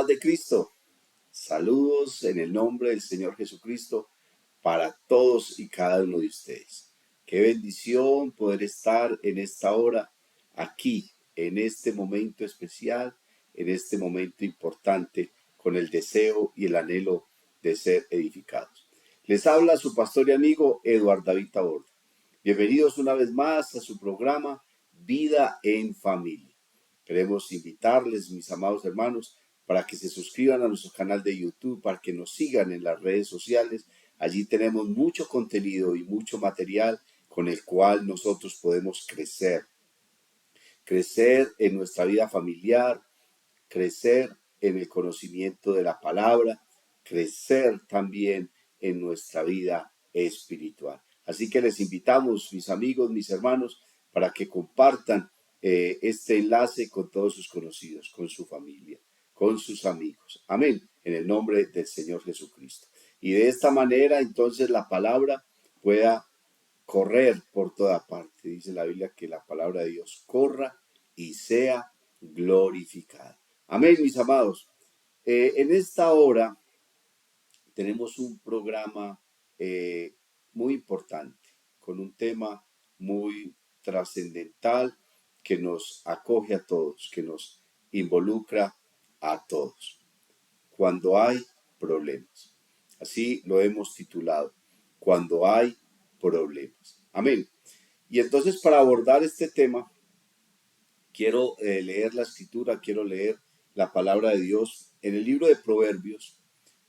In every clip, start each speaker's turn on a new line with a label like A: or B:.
A: paz de Cristo. Saludos en el nombre del Señor Jesucristo para todos y cada uno de ustedes. Qué bendición poder estar en esta hora, aquí, en este momento especial, en este momento importante, con el deseo y el anhelo de ser edificados. Les habla su pastor y amigo Eduardo David Taborda. Bienvenidos una vez más a su programa Vida en Familia. Queremos invitarles, mis amados hermanos, para que se suscriban a nuestro canal de YouTube, para que nos sigan en las redes sociales. Allí tenemos mucho contenido y mucho material con el cual nosotros podemos crecer en nuestra vida familiar, crecer en el conocimiento de la palabra, crecer también en nuestra vida espiritual. Así que les invitamos, mis amigos, mis hermanos, para que compartan este enlace con todos sus conocidos, con su familia, con sus amigos. Amén, en el nombre del Señor Jesucristo. Y de esta manera, entonces, la palabra pueda correr por toda parte. Dice la Biblia que la palabra de Dios corra y sea glorificada. Amén, mis amados. En esta hora tenemos un programa muy importante, con un tema muy trascendental que nos acoge a todos, que nos involucra a todos. Cuando hay problemas. Así lo hemos titulado. Cuando hay problemas. Amén. Y entonces, para abordar este tema, quiero leer la escritura, quiero leer la palabra de Dios en el libro de Proverbios,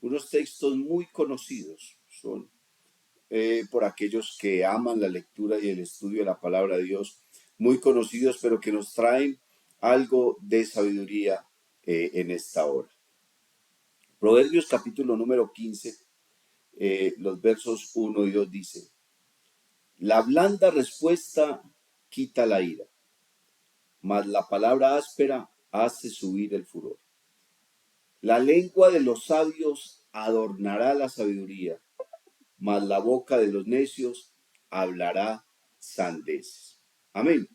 A: unos textos muy conocidos, son por aquellos que aman la lectura y el estudio de la palabra de Dios, muy conocidos, pero que nos traen algo de sabiduría en esta hora. Proverbios capítulo número 15, los versos 1 y 2 dice: La blanda respuesta quita la ira, mas la palabra áspera hace subir el furor. La lengua de los sabios adornará la sabiduría, mas la boca de los necios hablará sandeces. Amén.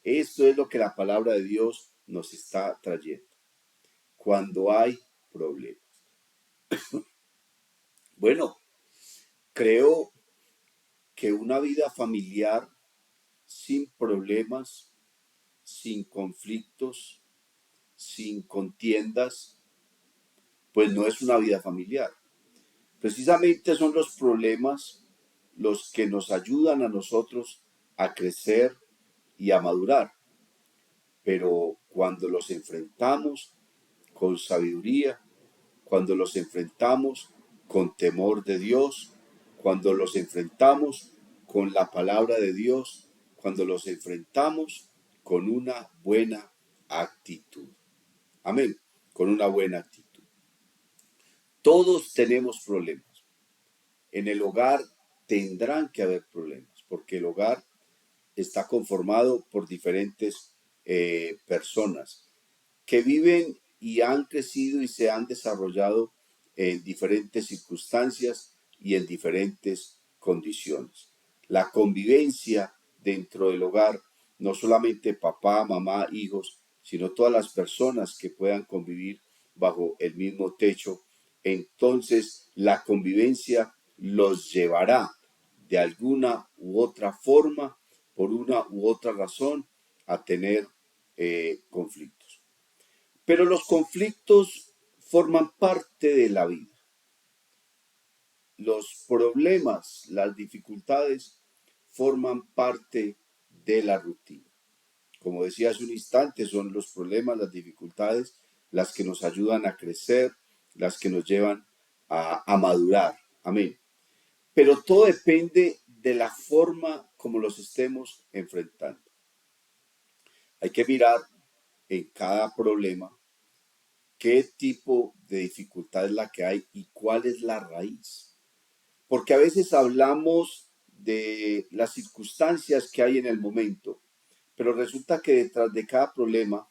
A: Esto es lo que la palabra de Dios nos está trayendo. Cuando hay problemas. Bueno, creo que una vida familiar sin problemas, sin conflictos, sin contiendas, pues no es una vida familiar. Precisamente son los problemas los que nos ayudan a nosotros a crecer y a madurar. Pero cuando los enfrentamos con sabiduría, cuando los enfrentamos con temor de Dios, cuando los enfrentamos con la palabra de Dios, cuando los enfrentamos con una buena actitud. Amén, con una buena actitud. Todos tenemos problemas. En el hogar tendrán que haber problemas, porque el hogar está conformado por diferentes personas que viven y han crecido y se han desarrollado en diferentes circunstancias y en diferentes condiciones. La convivencia dentro del hogar, no solamente papá, mamá, hijos, sino todas las personas que puedan convivir bajo el mismo techo, entonces la convivencia los llevará de alguna u otra forma, por una u otra razón, a tener conflictos. Pero los conflictos forman parte de la vida. Los problemas, las dificultades forman parte de la rutina. Como decía hace un instante, son los problemas, las dificultades, las que nos ayudan a crecer, las que nos llevan a madurar. Amén. Pero todo depende de la forma como los estemos enfrentando. Hay que mirar en cada problema qué tipo de dificultad es la que hay y cuál es la raíz. Porque a veces hablamos de las circunstancias que hay en el momento, pero resulta que detrás de cada problema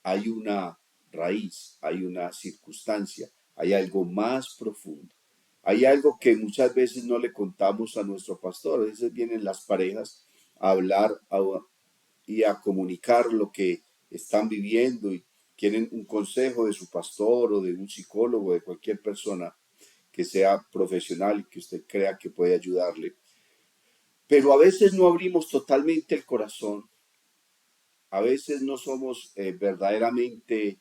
A: hay una raíz, hay una circunstancia, hay algo más profundo. Hay algo que muchas veces no le contamos a nuestro pastor. A veces vienen las parejas a hablar y a comunicar lo que están viviendo quieren un consejo de su pastor o de un psicólogo, de cualquier persona que sea profesional y que usted crea que puede ayudarle. Pero a veces no abrimos totalmente el corazón, a veces no somos verdaderamente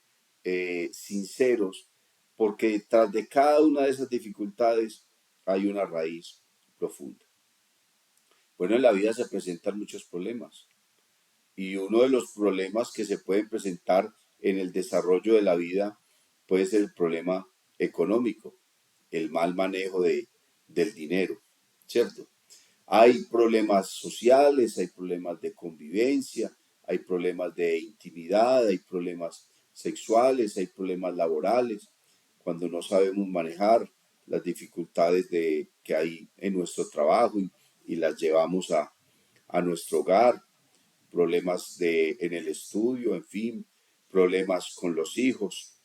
A: sinceros, porque tras de cada una de esas dificultades hay una raíz profunda. Bueno, en la vida se presentan muchos problemas y uno de los problemas que se pueden presentar en el desarrollo de la vida puede ser el problema económico, el mal manejo del dinero, ¿cierto? Hay problemas sociales, hay problemas de convivencia, hay problemas de intimidad, hay problemas sexuales, hay problemas laborales, cuando no sabemos manejar las dificultades que hay en nuestro trabajo y las llevamos a nuestro hogar, problemas en el estudio, en fin, problemas con los hijos.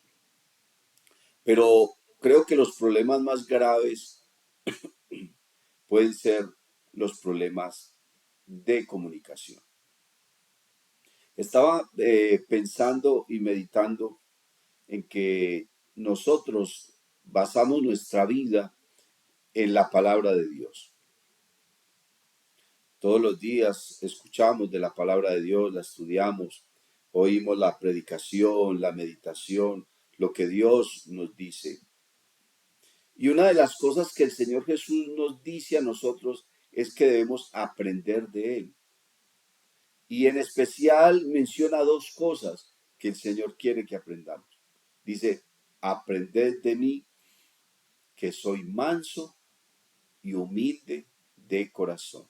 A: Pero creo que los problemas más graves pueden ser los problemas de comunicación. Estaba pensando y meditando en que nosotros basamos nuestra vida en la palabra de Dios. Todos los días escuchamos de la palabra de Dios, la estudiamos, oímos la predicación, la meditación, lo que Dios nos dice. Y una de las cosas que el Señor Jesús nos dice a nosotros es que debemos aprender de Él. Y en especial menciona dos cosas que el Señor quiere que aprendamos. Dice, aprended de mí, que soy manso y humilde de corazón.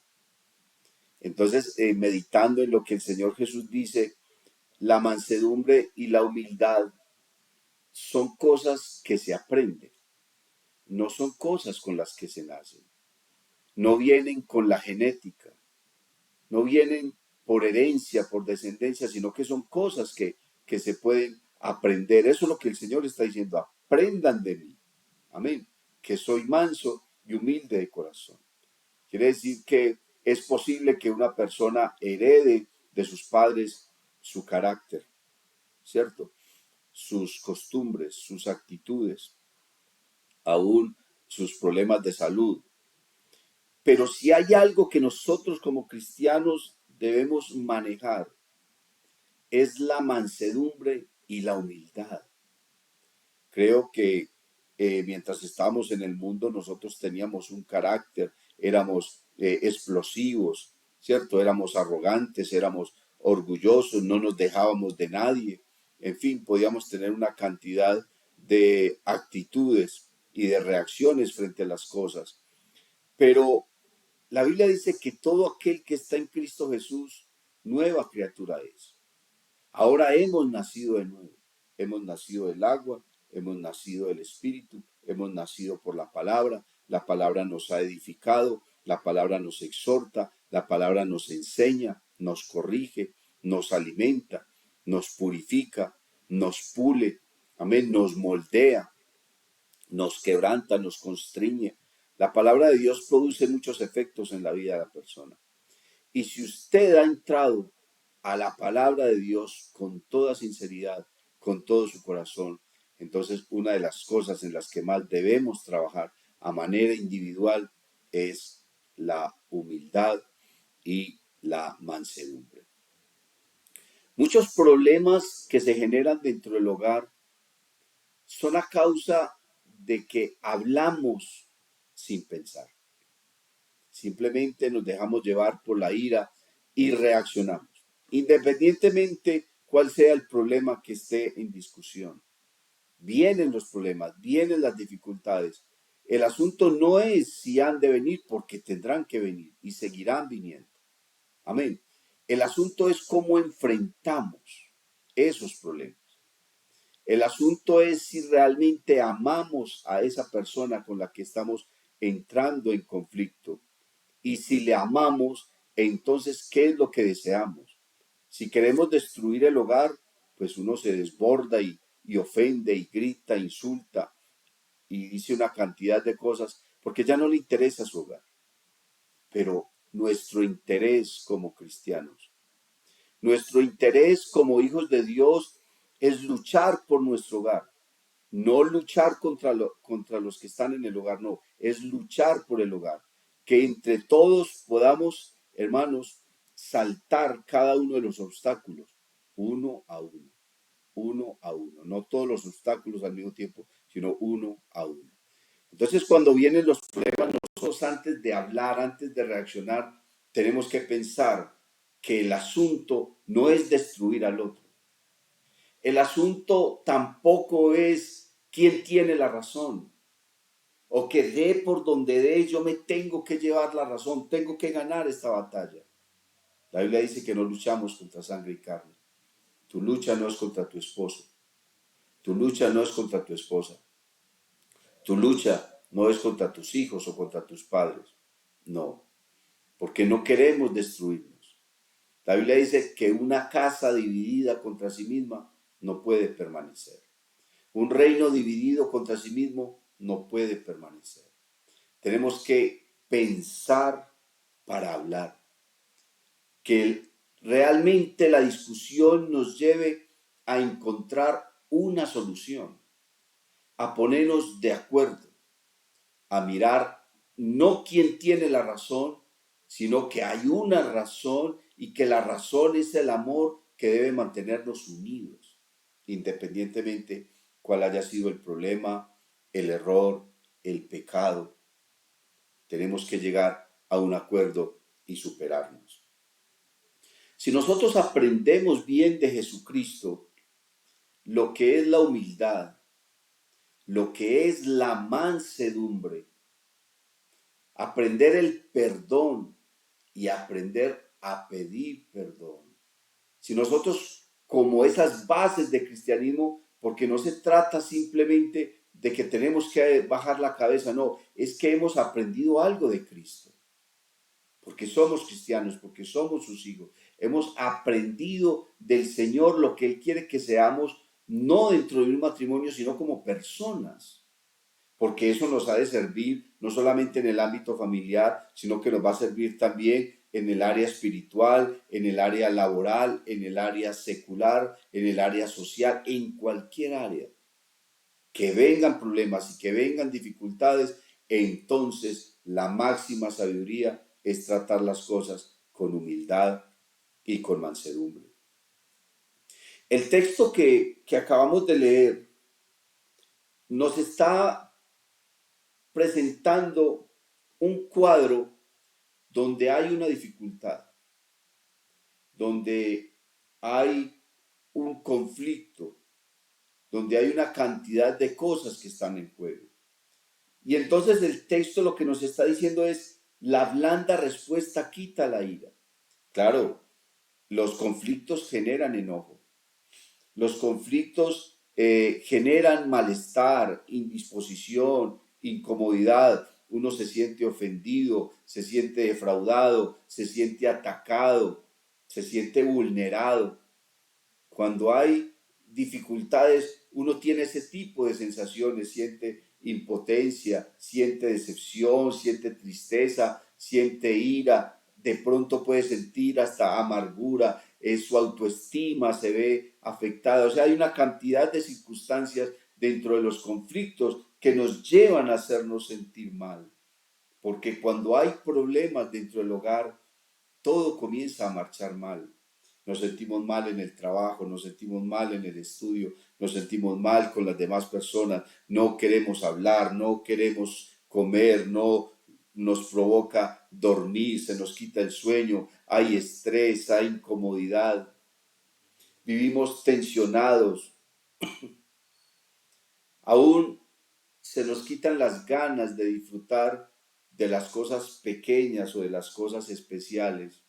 A: Entonces, meditando en lo que el Señor Jesús dice, la mansedumbre y la humildad son cosas que se aprenden, no son cosas con las que se nacen, no vienen con la genética, no vienen por herencia, por descendencia, sino que son cosas que se pueden aprender. Eso es lo que el Señor está diciendo, aprendan de mí, amén, que soy manso y humilde de corazón. Quiere decir que es posible que una persona herede de sus padres su carácter, ¿cierto? Sus costumbres, sus actitudes, aún sus problemas de salud. Pero si hay algo que nosotros como cristianos debemos manejar, es la mansedumbre y la humildad. Creo que mientras estábamos en el mundo nosotros teníamos un carácter, éramos explosivos, ¿cierto? Éramos arrogantes, éramos orgullosos, no nos dejábamos de nadie. En fin, podíamos tener una cantidad de actitudes y de reacciones frente a las cosas. Pero la Biblia dice que todo aquel que está en Cristo Jesús, nueva criatura es. Ahora hemos nacido de nuevo, hemos nacido del agua, hemos nacido del Espíritu, hemos nacido por la palabra nos ha edificado, la palabra nos exhorta, la palabra nos enseña, nos corrige, nos alimenta, nos purifica, nos pule, amén, nos moldea, nos quebranta, nos constriñe. La palabra de Dios produce muchos efectos en la vida de la persona. Y si usted ha entrado a la palabra de Dios con toda sinceridad, con todo su corazón, entonces una de las cosas en las que más debemos trabajar a manera individual es la humildad y la mansedumbre. Muchos problemas que se generan dentro del hogar son a causa de que hablamos sin pensar. Simplemente nos dejamos llevar por la ira y reaccionamos, independientemente cuál sea el problema que esté en discusión. Vienen los problemas, vienen las dificultades. El asunto no es si han de venir, porque tendrán que venir y seguirán viniendo. Amén. El asunto es cómo enfrentamos esos problemas. El asunto es si realmente amamos a esa persona con la que estamos entrando en conflicto. Y si le amamos, entonces, ¿qué es lo que deseamos? Si queremos destruir el hogar, pues uno se desborda y ofende y grita, insulta y dice una cantidad de cosas porque ya no le interesa su hogar. Pero nuestro interés como cristianos, nuestro interés como hijos de Dios es luchar por nuestro hogar. No luchar contra los que están en el hogar, no, es luchar por el hogar. Que entre todos podamos, hermanos, saltar cada uno de los obstáculos, uno a uno, uno a uno. No todos los obstáculos al mismo tiempo, sino uno a uno. Entonces, cuando vienen los problemas, nosotros antes de hablar, antes de reaccionar, tenemos que pensar que el asunto no es destruir al otro. El asunto tampoco es quién tiene la razón o que dé por donde dé, yo me tengo que llevar la razón, tengo que ganar esta batalla. La Biblia dice que no luchamos contra sangre y carne. Tu lucha no es contra tu esposo, tu lucha no es contra tu esposa, tu lucha no es contra tus hijos o contra tus padres. No, porque no queremos destruirnos. La Biblia dice que una casa dividida contra sí misma no puede permanecer. Un reino dividido contra sí mismo no puede permanecer. Tenemos que pensar para hablar. Que realmente la discusión nos lleve a encontrar una solución, a ponernos de acuerdo, a mirar no quién tiene la razón, sino que hay una razón y que la razón es el amor que debe mantenernos unidos, independientemente cuál haya sido el problema, el error, el pecado. Tenemos que llegar a un acuerdo y superarnos. Si nosotros aprendemos bien de Jesucristo lo que es la humildad, lo que es la mansedumbre, aprender el perdón y aprender a pedir perdón. Si nosotros, como esas bases de cristianismo, porque no se trata simplemente de que tenemos que bajar la cabeza, no, es que hemos aprendido algo de Cristo, porque somos cristianos, porque somos sus hijos. Hemos aprendido del Señor lo que Él quiere que seamos, no dentro de un matrimonio, sino como personas, porque eso nos ha de servir no solamente en el ámbito familiar, sino que nos va a servir también en el área espiritual, en el área laboral, en el área secular, en el área social, en cualquier área. Que vengan problemas y que vengan dificultades, entonces la máxima sabiduría es tratar las cosas con humildad y con mansedumbre. El texto que acabamos de leer nos está presentando un cuadro donde hay una dificultad, donde hay un conflicto, donde hay una cantidad de cosas que están en juego. Y entonces el texto lo que nos está diciendo es, la blanda respuesta quita la ira. Claro, los conflictos generan enojo, los conflictos generan malestar, indisposición, incomodidad. Uno se siente ofendido, se siente defraudado, se siente atacado, se siente vulnerado. Cuando hay dificultades, uno tiene ese tipo de sensaciones, siente impotencia, siente decepción, siente tristeza, siente ira, de pronto puede sentir hasta amargura, su autoestima se ve afectada. O sea, hay una cantidad de circunstancias dentro de los conflictos que nos llevan a hacernos sentir mal. Porque cuando hay problemas dentro del hogar, todo comienza a marchar mal. Nos sentimos mal en el trabajo, nos sentimos mal en el estudio, nos sentimos mal con las demás personas, no queremos hablar, no queremos comer, no nos provoca dormir, se nos quita el sueño, hay estrés, hay incomodidad, vivimos tensionados, aún se nos quitan las ganas de disfrutar de las cosas pequeñas o de las cosas especiales.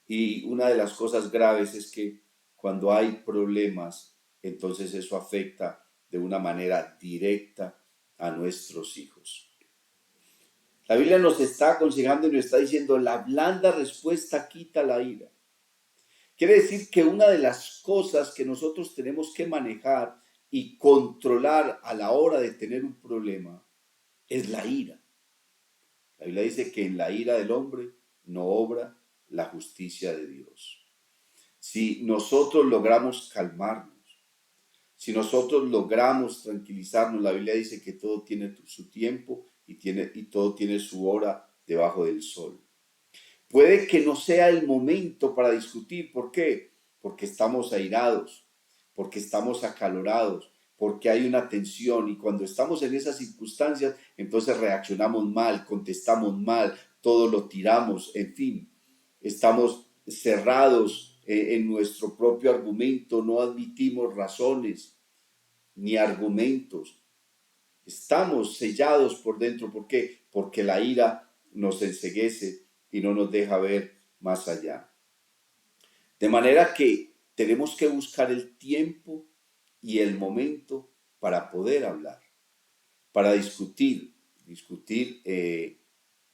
A: Y una de las cosas graves es que cuando hay problemas, entonces eso afecta de una manera directa a nuestros hijos. La Biblia nos está aconsejando y nos está diciendo, la blanda respuesta quita la ira. Quiere decir que una de las cosas que nosotros tenemos que manejar y controlar a la hora de tener un problema es la ira. La Biblia dice que en la ira del hombre no obra la justicia de Dios. Si nosotros logramos calmarnos, Si nosotros logramos tranquilizarnos, la Biblia dice que todo tiene su tiempo y todo tiene su hora debajo del sol. Puede que no sea el momento para discutir. ¿Por qué? Porque estamos airados, porque estamos acalorados, porque hay una tensión y cuando estamos en esas circunstancias, entonces reaccionamos mal, contestamos mal, todo lo tiramos, en fin, estamos cerrados en nuestro propio argumento, no admitimos razones ni argumentos. Estamos sellados por dentro. ¿Por qué? Porque la ira nos enceguece y no nos deja ver más allá. De manera que tenemos que buscar el tiempo y el momento para poder hablar, para discutir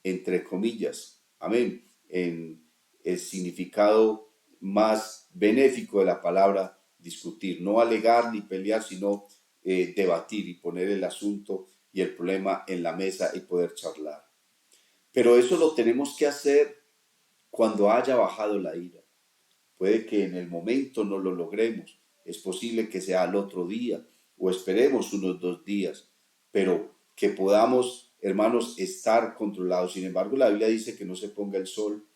A: entre comillas, amén, en el significado más benéfico de la palabra discutir, no alegar ni pelear, sino debatir y poner el asunto y el problema en la mesa y poder charlar. Pero eso lo tenemos que hacer cuando haya bajado la ira. Puede que en el momento no lo logremos, es posible que sea al otro día o esperemos unos 2 días, pero que podamos, hermanos, estar controlados. Sin embargo, la Biblia dice que no se ponga el sol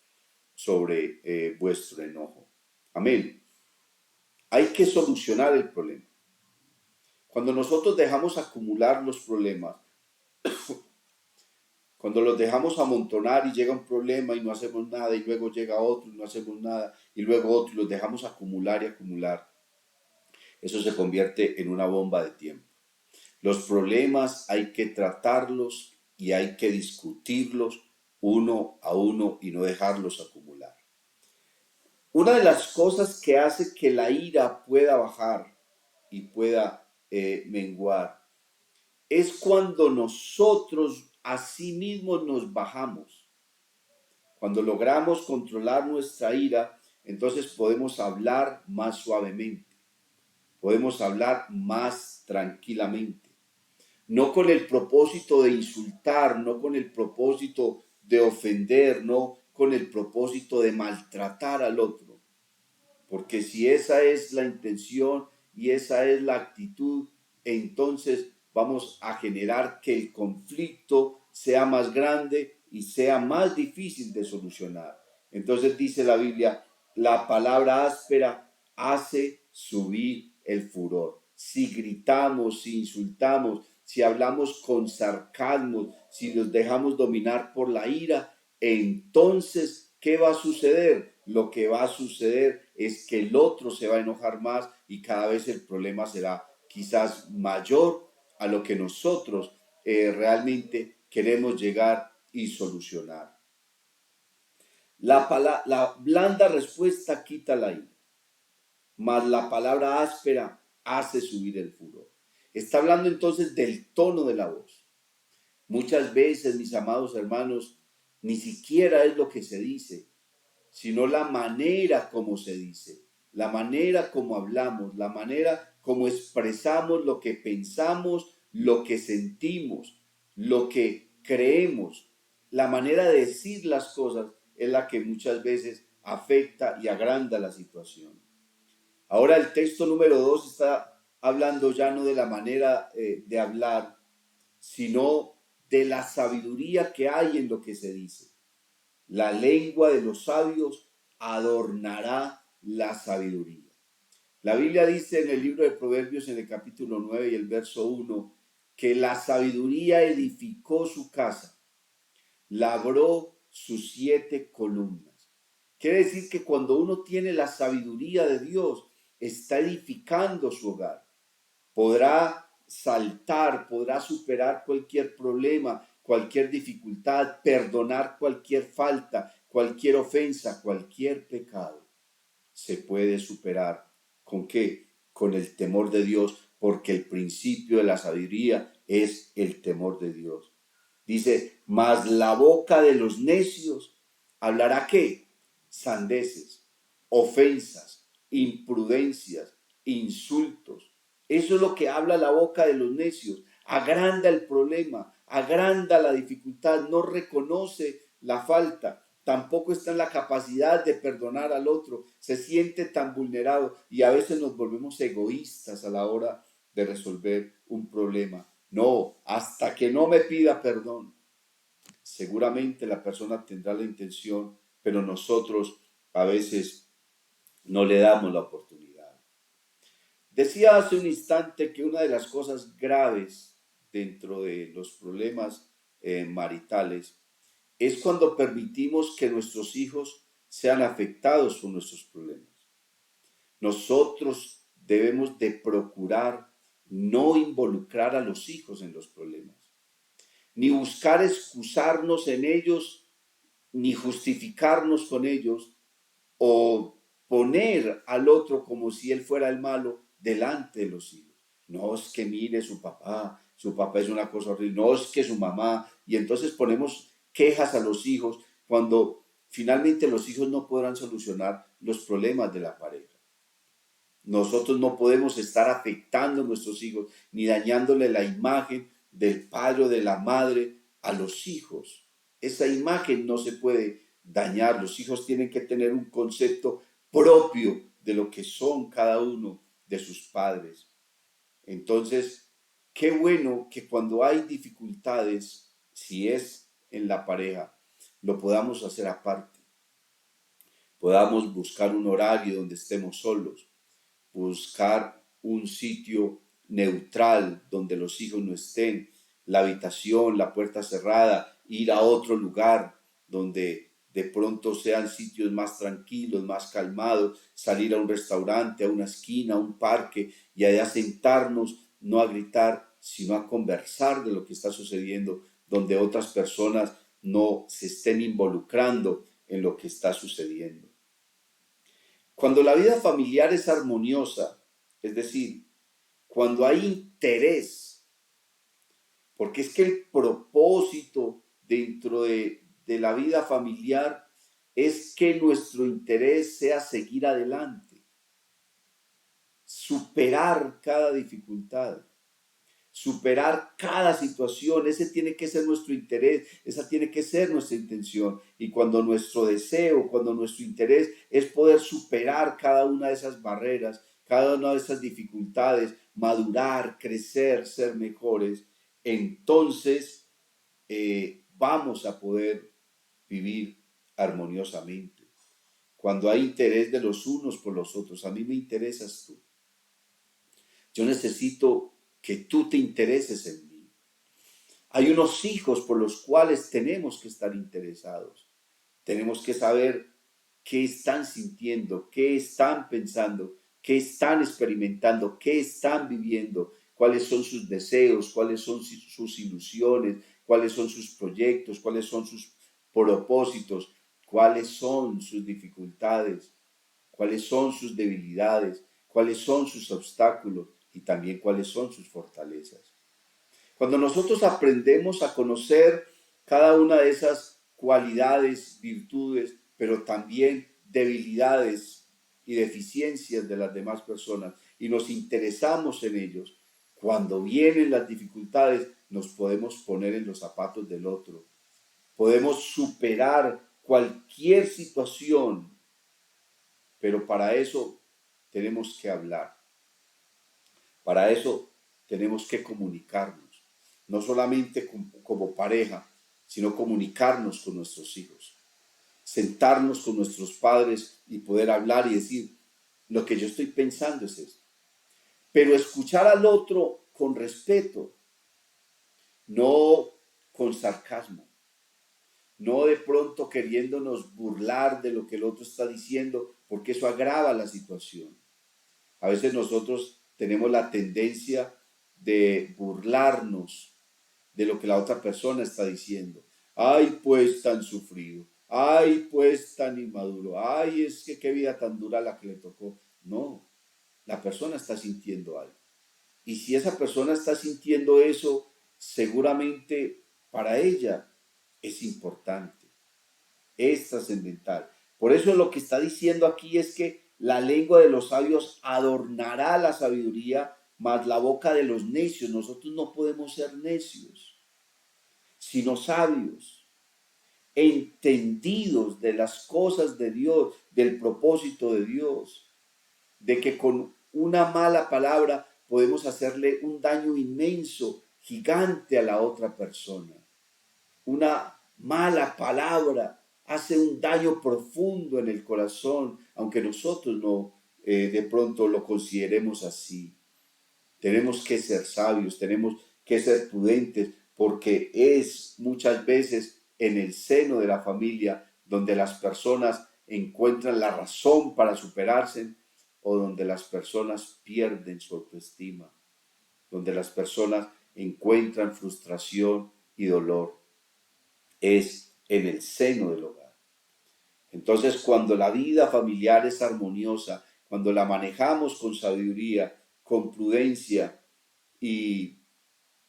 A: sobre vuestro enojo. Amén. Hay que solucionar el problema. Cuando nosotros dejamos acumular los problemas, cuando los dejamos amontonar y llega un problema y no hacemos nada y luego llega otro y no hacemos nada y luego otro y los dejamos acumular y acumular, eso se convierte en una bomba de tiempo. Los problemas hay que tratarlos y hay que discutirlos uno a uno y no dejarlos acumular. Una de las cosas que hace que la ira pueda bajar y pueda menguar es cuando nosotros a sí mismos nos bajamos. Cuando logramos controlar nuestra ira, entonces podemos hablar más suavemente, podemos hablar más tranquilamente, no con el propósito de insultar, no con el propósito de ofender, no con el propósito de maltratar al otro. Porque si esa es la intención y esa es la actitud, entonces vamos a generar que el conflicto sea más grande y sea más difícil de solucionar. Entonces dice la Biblia, la palabra áspera hace subir el furor. Si gritamos, si insultamos, si hablamos con sarcasmo, si nos dejamos dominar por la ira, entonces, ¿qué va a suceder? Lo que va a suceder es que el otro se va a enojar más y cada vez el problema será quizás mayor a lo que nosotros realmente queremos llegar y solucionar. La blanda respuesta quita la ira, mas la palabra áspera hace subir el furor. Está hablando entonces del tono de la voz. Muchas veces, mis amados hermanos, ni siquiera es lo que se dice, sino la manera como se dice, la manera como hablamos, la manera como expresamos lo que pensamos, lo que sentimos, lo que creemos. La manera de decir las cosas es la que muchas veces afecta y agranda la situación. Ahora el texto número 2 está hablando ya no de la manera de hablar, sino de la sabiduría que hay en lo que se dice. La lengua de los sabios adornará la sabiduría. La Biblia dice en el libro de Proverbios, en el capítulo 9 y el verso 1, que la sabiduría edificó su casa, labró sus 7 columnas. Quiere decir que cuando uno tiene la sabiduría de Dios, está edificando su hogar. Podrá saltar, podrá superar cualquier problema, cualquier dificultad, perdonar cualquier falta, cualquier ofensa, cualquier pecado. Se puede superar. ¿Con qué? Con el temor de Dios, porque el principio de la sabiduría es el temor de Dios. Dice, mas la boca de los necios hablará ¿qué? Sandeces, ofensas, imprudencias, insultos. Eso es lo que habla la boca de los necios. Agranda el problema, agranda la dificultad, no reconoce la falta. tampoco está en la capacidad de perdonar al otro, se siente tan vulnerado y a veces nos volvemos egoístas a la hora de resolver un problema. No, hasta que no me pida perdón. Seguramente la persona tendrá la intención, pero nosotros a veces no le damos la oportunidad. Decía hace un instante que una de las cosas graves dentro de los problemas maritales es cuando permitimos que nuestros hijos sean afectados por nuestros problemas. Nosotros debemos de procurar no involucrar a los hijos en los problemas, ni buscar excusarnos en ellos, ni justificarnos con ellos, o poner al otro como si él fuera el malo delante de los hijos. No, es que mire su papá es una cosa horrible, no, es que su mamá, y entonces ponemos quejas a los hijos cuando finalmente los hijos no podrán solucionar los problemas de la pareja. Nosotros no podemos estar afectando a nuestros hijos ni dañándole la imagen del padre o de la madre a los hijos. Esa imagen no se puede dañar. Los hijos tienen que tener un concepto propio de lo que son cada uno de sus padres. Entonces, qué bueno que cuando hay dificultades, si es en la pareja, lo podamos hacer aparte. Podamos buscar un horario donde estemos solos, buscar un sitio neutral donde los hijos no estén, la habitación, la puerta cerrada, ir a otro lugar donde de pronto sean sitios más tranquilos, más calmados, salir a un restaurante, a una esquina, a un parque y allá sentarnos, no a gritar, sino a conversar de lo que está sucediendo, donde otras personas no se estén involucrando en lo que está sucediendo. Cuando la vida familiar es armoniosa, es decir, cuando hay interés, porque es que el propósito dentro de la vida familiar es que nuestro interés sea seguir adelante, superar cada dificultad, superar cada situación. Ese tiene que ser nuestro interés, esa tiene que ser nuestra intención. Y cuando nuestro deseo, cuando nuestro interés es poder superar cada una de esas barreras, cada una de esas dificultades, madurar, crecer, ser mejores, entonces vamos a poder vivir armoniosamente. Cuando hay interés de los unos por los otros, a mí me interesas tú. Yo necesito que tú te intereses en mí. Hay unos hijos por los cuales tenemos que estar interesados. Tenemos que saber qué están sintiendo, qué están pensando, qué están experimentando, qué están viviendo, cuáles son sus deseos, cuáles son sus ilusiones, cuáles son sus proyectos, cuáles son sus propósitos, cuáles son sus dificultades, cuáles son sus debilidades, cuáles son sus obstáculos y también cuáles son sus fortalezas. Cuando nosotros aprendemos a conocer cada una de esas cualidades, virtudes, pero también debilidades y deficiencias de las demás personas y nos interesamos en ellos, cuando vienen las dificultades nos podemos poner en los zapatos del otro. Podemos superar cualquier situación, pero para eso tenemos que hablar. Para eso tenemos que comunicarnos, no solamente como pareja, sino comunicarnos con nuestros hijos, sentarnos con nuestros padres y poder hablar y decir, lo que yo estoy pensando es esto. Pero escuchar al otro con respeto, no con sarcasmo, no de pronto queriéndonos burlar de lo que el otro está diciendo, porque eso agrava la situación. A veces nosotros tenemos la tendencia de burlarnos de lo que la otra persona está diciendo. Ay, pues tan sufrido. Ay, pues tan inmaduro. Ay, es que qué vida tan dura la que le tocó. No, la persona está sintiendo algo. Y si esa persona está sintiendo eso, seguramente para ella es importante, es trascendental. Por eso lo que está diciendo aquí es que la lengua de los sabios adornará la sabiduría, mas la boca de los necios. Nosotros no podemos ser necios, sino sabios. entendidos de las cosas de Dios, del propósito de Dios, de que con una mala palabra podemos hacerle un daño inmenso, gigante a la otra persona. Una mala palabra hace un daño profundo en el corazón, aunque nosotros no de pronto lo consideremos así. Tenemos que ser sabios, tenemos que ser prudentes, porque es muchas veces en el seno de la familia donde las personas encuentran la razón para superarse o donde las personas pierden su autoestima, donde las personas encuentran frustración y dolor. Es en el seno del hogar. Entonces, cuando la vida familiar es armoniosa, cuando la manejamos con sabiduría, con prudencia y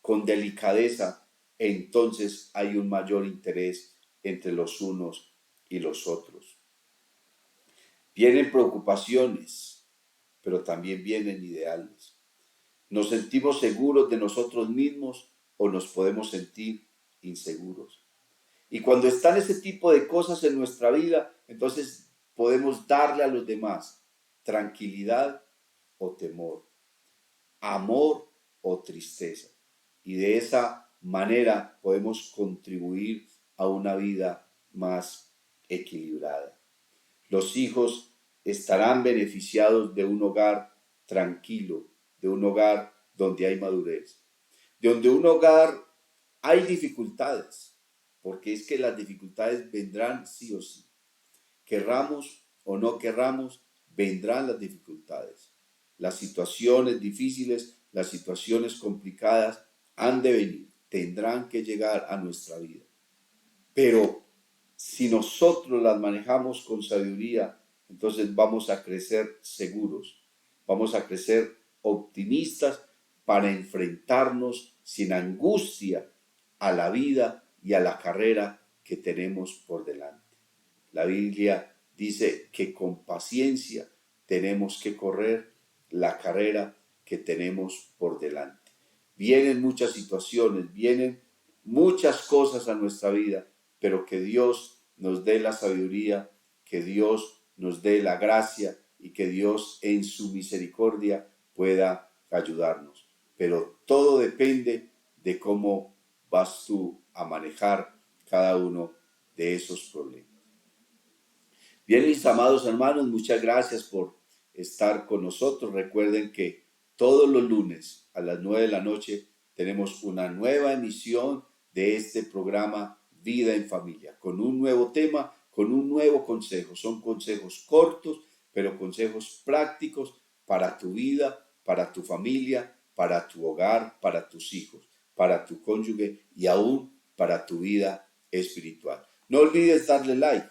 A: con delicadeza, entonces hay un mayor interés entre los unos y los otros. Vienen preocupaciones, pero también vienen ideales. ¿Nos sentimos seguros de nosotros mismos o nos podemos sentir inseguros? Y cuando están ese tipo de cosas en nuestra vida, entonces podemos darle a los demás tranquilidad o temor, amor o tristeza. Y de esa manera podemos contribuir a una vida más equilibrada. Los hijos estarán beneficiados de un hogar tranquilo, de un hogar donde hay madurez, de donde un hogar hay dificultades, porque es que las dificultades vendrán sí o sí. Querramos o no querramos, vendrán las dificultades. Las situaciones difíciles, las situaciones complicadas han de venir, tendrán que llegar a nuestra vida. Pero si nosotros las manejamos con sabiduría, entonces vamos a crecer seguros, vamos a crecer optimistas para enfrentarnos sin angustia a la vida y a la carrera que tenemos por delante. La Biblia dice que con paciencia tenemos que correr la carrera que tenemos por delante. Vienen muchas situaciones, vienen muchas cosas a nuestra vida, pero que Dios nos dé la sabiduría, que Dios nos dé la gracia y que Dios en su misericordia pueda ayudarnos. Pero todo depende de cómo vas tú a manejar cada uno de esos problemas. Bien, mis amados hermanos, muchas gracias por estar con nosotros. Recuerden que todos los lunes a las 9 de la noche tenemos una nueva emisión de este programa Vida en Familia, con un nuevo tema, con un nuevo consejo. Son consejos cortos, pero consejos prácticos para tu vida, para tu familia, para tu hogar, para tus hijos, para tu cónyuge y aún para tu vida espiritual. No olvides darle like,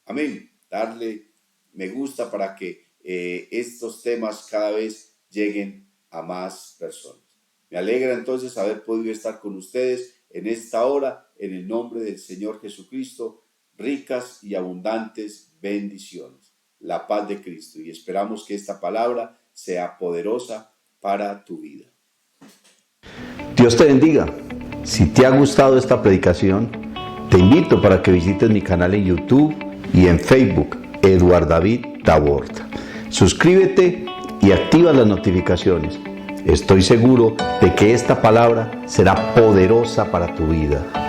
A: amén, darle me gusta para que estos temas cada vez lleguen a más personas. Me alegra entonces haber podido estar con ustedes en esta hora, en el nombre del Señor Jesucristo, ricas y abundantes bendiciones. La paz de Cristo, y esperamos que esta palabra sea poderosa para tu vida.
B: Dios te bendiga. Si te ha gustado esta predicación, te invito para que visites mi canal en YouTube y en Facebook, Eduard David Tabord. Suscríbete y activa las notificaciones. Estoy seguro de que esta palabra será poderosa para tu vida.